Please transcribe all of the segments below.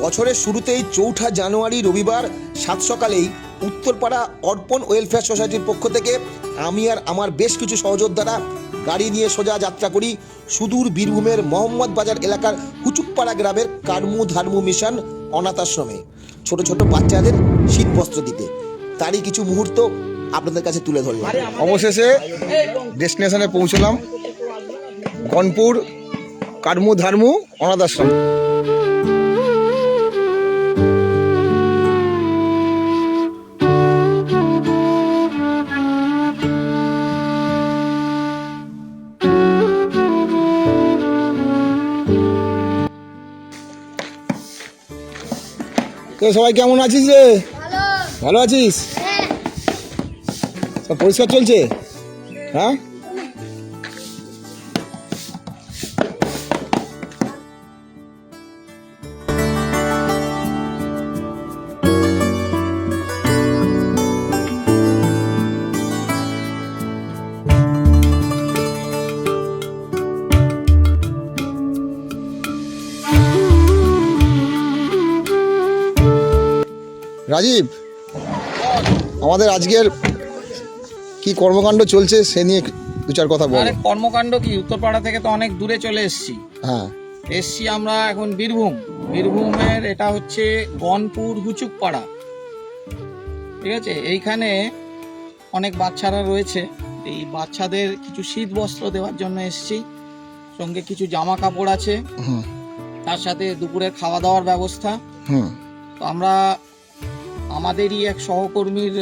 বছরের শুরুতেই 4 জানুয়ারি রবিবার সাত সকালেই উত্তরপাড়া অর্পণ ওয়েলফেয়ার সোসাইটির পক্ষ থেকে আমি আর আমার বেশ কিছু সহযোদ্ধারা গাড়ি নিয়ে সোজা যাত্রা করি সুদূর বীরভূমের মোহাম্মদ বাজার এলাকার হুচুকপাড়া গ্রামের কার্মু ধার্মু মিশন অনাথ আশ্রমে ছোট ছোট বাচ্চাদের শীত বস্ত্র দিতে। তারই কিছু মুহূর্ত আপনাদের কাছে তুলে ধরলাম। অবশেষে ডেস্টিনেশনে পৌঁছলাম, গনপুর কার্মু ধার্মু অনাথ আশ্রম। সবাই কেমন আছিস রে? ভালো আছিস? সব পরিষ্কার চলছে? হ্যাঁ, রাজীব, আমাদের আজকের কি কর্মকাণ্ড চলছে সে নিয়ে দু চার কথা বল। কর্মকাণ্ড কি, উত্তরপাড়া থেকে তো অনেক দূরে চলে এসেছি। হ্যাঁ, এসছি আমরা এখন বীরভূমের এটা হচ্ছে গনপুর হুচুকপাড়া, ঠিক আছে। এইখানে অনেক বাচ্চারা রয়েছে, এই বাচ্চাদের কিছু শীত বস্ত্র দেওয়ার জন্য এসছি, সঙ্গে কিছু জামা কাপড় আছে, তার সাথে দুপুরের খাওয়া দাওয়ার ব্যবস্থা। তো আমরা আমাদেরই এক সহকর্মীর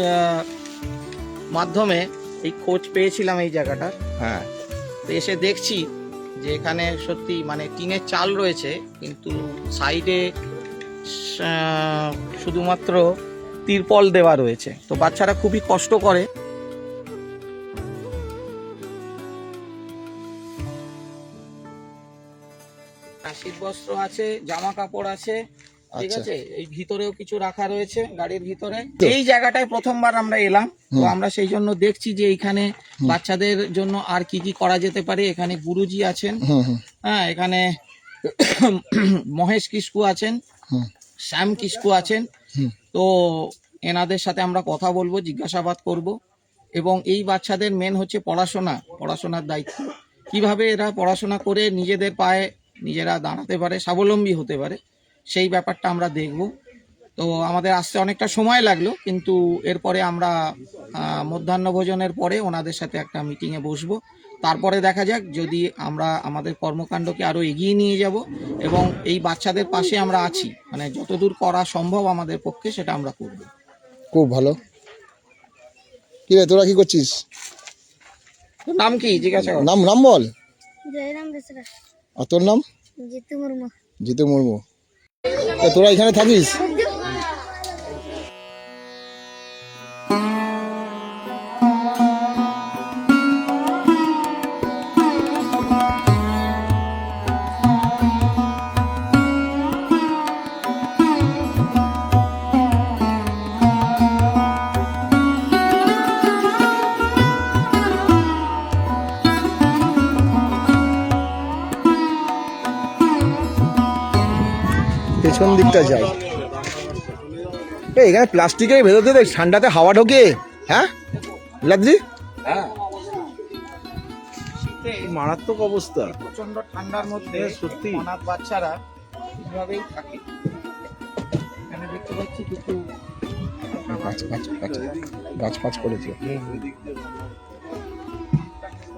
মাধ্যমে এই খোঁজ পেয়েছিলাম এই জায়গাটার। হ্যাঁ, তো এসে দেখছি যে এখানে সত্যি মানে টিনের চাল রয়েছে, কিন্তু সাইডে শুধুমাত্র তিরপল দেওয়া রয়েছে। তো বাচ্চারা খুবই কষ্ট করে। শীতবস্ত্র আছে, জামা কাপড় আছে, ঠিক আছে। এই ভিতরেও কিছু রাখা রয়েছে গাড়ির ভিতরে। এই জায়গাটায় প্রথমবার আমরা এলাম, তো আমরা সেই জন্য দেখছি যে এইখানে বাচ্চাদের জন্য আর কি কি করা যেতে পারে। এখানে গুরুজি আছেন, হ্যাঁ, এখানে মহেশ কিস্কু আছেন, শ্যাম কিস্কু আছেন। তো এনাদের সাথে আমরা কথা বলবো, জিজ্ঞাসাবাদ করব। এবং এই বাচ্চাদের মেন হচ্ছে পড়াশোনার দায়িত্ব, কিভাবে এরা পড়াশোনা করে নিজেদের পায়ে নিজেরা দাঁড়াতে পারে, স্বাবলম্বী হতে পারে, সেই ব্যাপারটা আমরা দেখব। তো আমাদের আসতে অনেকটা সময় লাগলো, কিন্তু এরপরে আমরা মধ্যাহ্ন ভোজনের পরে ওনাদের সাথে একটা মিটিংয়ে বসবো। তারপরে দেখা যাক যদি আমরা আমাদের কর্মকাণ্ডকে আরও এগিয়ে নিয়ে যাব, এবং এই বাচ্চাদের পাশে আমরা আছি, মানে যতদূর করা সম্ভব আমাদের পক্ষে সেটা আমরা করব। খুব ভালো। কি রে, তোরা কি করছিস? নাম কি জিজ্ঞাসা কর। নাম বল। জয়রাম বেসরা। আর তোর নাম? জিতু মুর্মু। জিতু মুর্মু। তোরা এখানে থাকিস? পেছন দিকটা যাই। এখানে প্লাস্টিকের ভেতরতে দেখ ঠান্ডাতে হাওয়া ঢোকে। হ্যাঁ লাদ্রি, মারাত্মক অবস্থা, প্রচন্ড ঠান্ডার মধ্যে সত্যি অনাথ বাচ্চারা এইভাবেই থাকে। এখানে দেখতে পাচ্ছি কিছু গাছ করেছে।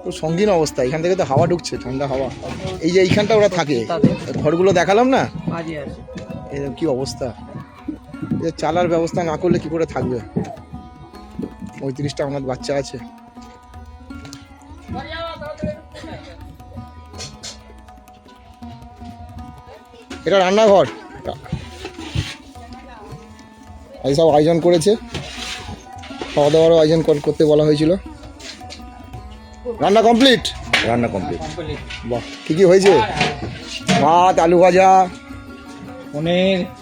তো সঙ্গীন অবস্থা, এখান থেকে তো হাওয়া ঢুকছে, ঠান্ডা হাওয়া। এই যে এইখানটা ওরা থাকে, ঘরগুলো দেখালাম না, কাজে আছে। এরকম কি অবস্থা। চালার ব্যবস্থা না করলে কি করে থাকবে? 35টা অনাথ বাচ্চা আছে। এটা রান্নাঘর, এই সব আয়োজন করেছে, খাওয়া দাওয়ারও আয়োজন করতে বলা হয়েছিল। রান্না কমপ্লিট? রান্না কমপ্লিট। বাহ, কি কি হয়েছে? ভাত, আলু ভাজা,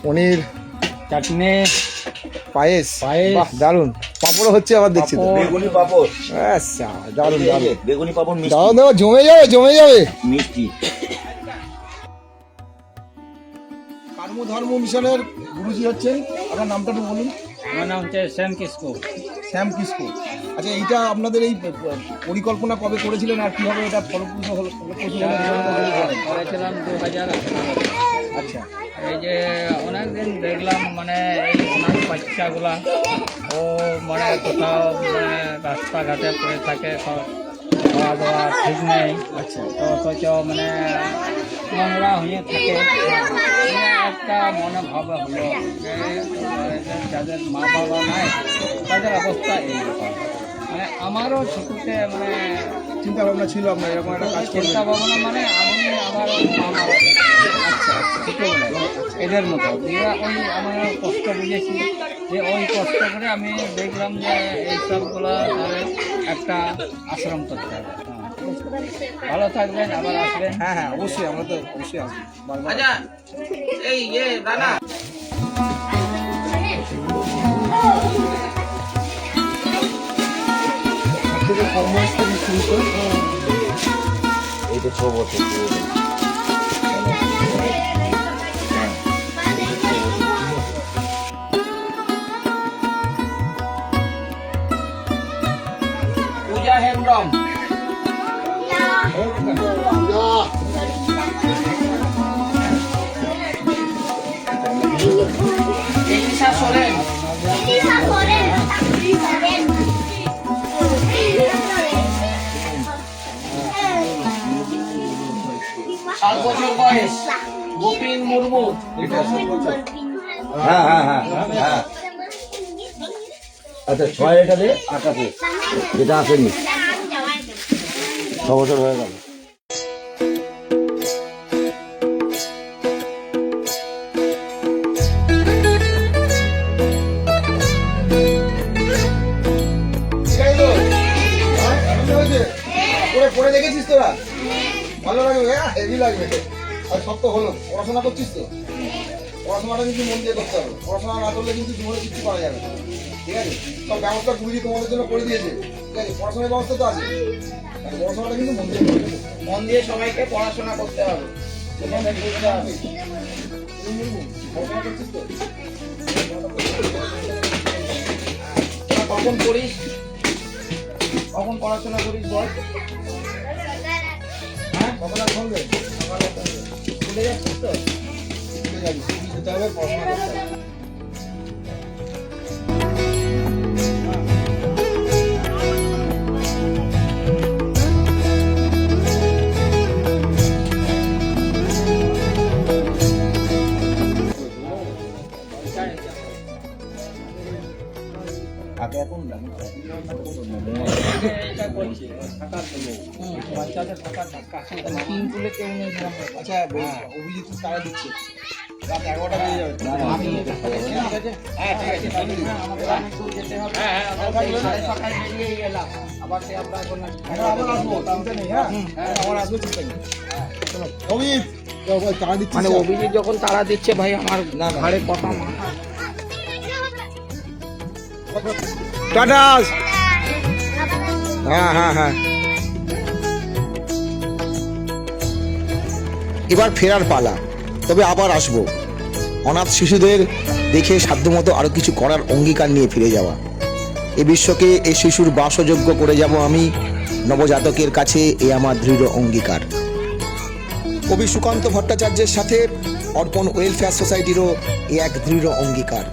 পনির, চাটনি, পায়েস। বাহ, দারুন। পাপড়ও হচ্ছে আবার দেখছি তো। বেগুনি পাপড়। আচ্ছা, দারুন দারুন। বেগুনি পাপড় মিষ্টি। দাও দাও, জমে যাবে। মিষ্টি। কার্মু ধর্ম মিশনের গুরুজি হচ্ছেন, আপনার নামটা একটু বলুন। আমার নাম হচ্ছে শ্যাম কিসকো। শ্যাম কিসকো। আচ্ছা, এইটা আপনাদের এই পরিকল্পনা কবে করেছিলেন আর কিভাবে এটা ফলপ্রসূ হলো? করেছিলাম 2018। আচ্ছা এই যে অনেকদিন দেখলাম মানে এই অনাথ বাচ্চাগুলা ও মানে কোথাও মানে রাস্তাঘাটে পড়ে থাকে, খাওয়া দাওয়া ঠিক নেই। আচ্ছা তো অথচ মানে নোংরা হয়ে থাকে। একটা মনে ভাবে হলো যে যাদের মা বাবা নাই তাদের অবস্থা এই রকম। মানে আমারও ছোটতে মানে চিন্তা ভাবনা ছিল আপনার এরকম একটা কাজ করবেন? চিন্তা ভাবনা মানে আমি আমার মা মারা গেছে। আচ্ছা ছোটবেলায় এদের মতো দিয়ে ওই আমার কষ্ট বুঝেছি যে ওই কষ্ট করে আমি দেখলাম যে এই সবগুলো একটা আশ্রম করতে হবে। ভালো থাকবেন, আবার আসবেন। হ্যাঁ হ্যাঁ অবশ্যই, আমরা তো অবশ্যই আসবো বারবার। আচ্ছা এই রানা থেকে কর্মস্থল শুরু করে এইটা 6 বছর পূজা হেমব্রম, এলিসা সোরেন, সাত বছর বয়স গোপিন মুর্মু, হ্যাঁ হ্যাঁ হ্যাঁ হ্যাঁ। আচ্ছা 6 এটা দে, 8 যেটা আসেনি 6 বছর হয়ে গেল। পড়ে দেখেছিস তোরা? ভালো লাগবে, হেভি লাগবে। আর সব তো হলো, পড়াশোনা করছিস তো? পড়াশোনাটা কিন্তু মন দিয়ে করতে হবে। পড়াশোনা না করলে কিন্তু জীবনে কিছু করা যাবে না, ঠিক আছে? সব ব্যবস্থা গুরুজি তোমাদের জন্য করে দিয়েছে, ঠিক আছে? পড়াশোনার ব্যবস্থা তো আছে, পড়াশোনাটা কিন্তু মন দিয়ে করতে হবে। মন দিয়ে সবাইকে পড়াশোনা করতে হবে। পড়াশোনা করছিস তো? কখন করিস, কখন পড়াশোনা করিস বল? হ্যাঁ, কখন আর শুনবে? ভুলে যাচ্ছিস তো? ঠিক আছে, স্কুলে যেতে হবে, পড়াশোনা করতে হবে। আগে এখন এটা করছি থাকার জন্য বাচ্চাদের থাকার ধাক্কা। তিন তুলে কেউ নেই গ্রাম। আচ্ছা, অভিজিৎ তারা দিচ্ছে রাত 11টা বেজে যাবে। আমি ঠিক আছে? হ্যাঁ ঠিক আছে, তাহলে আমাদের অনেক দূর যেতে হবে। সাড়ে ছটায় বেরিয়েই এলাম, আবার সে আমরা এখন আমরা আবার আসবো, চিন্তা নেই। হ্যাঁ আবার আসবো, চিন্তা নেই। চলো, অভিজিৎ তারা দিচ্ছে মানে অভিজিৎ যখন তারা দিচ্ছে ভাই আমার ঘাড়ে কথা মাথা। টাটা। হ্যাঁ হ্যাঁ হ্যাঁ। এবার ফেরার পালা, তবে আবার আসবো। অনাথ শিশুদের দেখে সাধ্যমতো আরো কিছু করার অঙ্গীকার নিয়ে ফিরে যাওয়া। এ বিশ্বকে এই শিশুর বাসযোগ্য করে যাব আমি, নবজাতকের কাছে এ আমার দৃঢ় অঙ্গীকার। কবি সুকান্ত ভট্টাচার্যের সাথে অর্পণ ওয়েলফেয়ার সোসাইটিরও এ এক দৃঢ় অঙ্গীকার।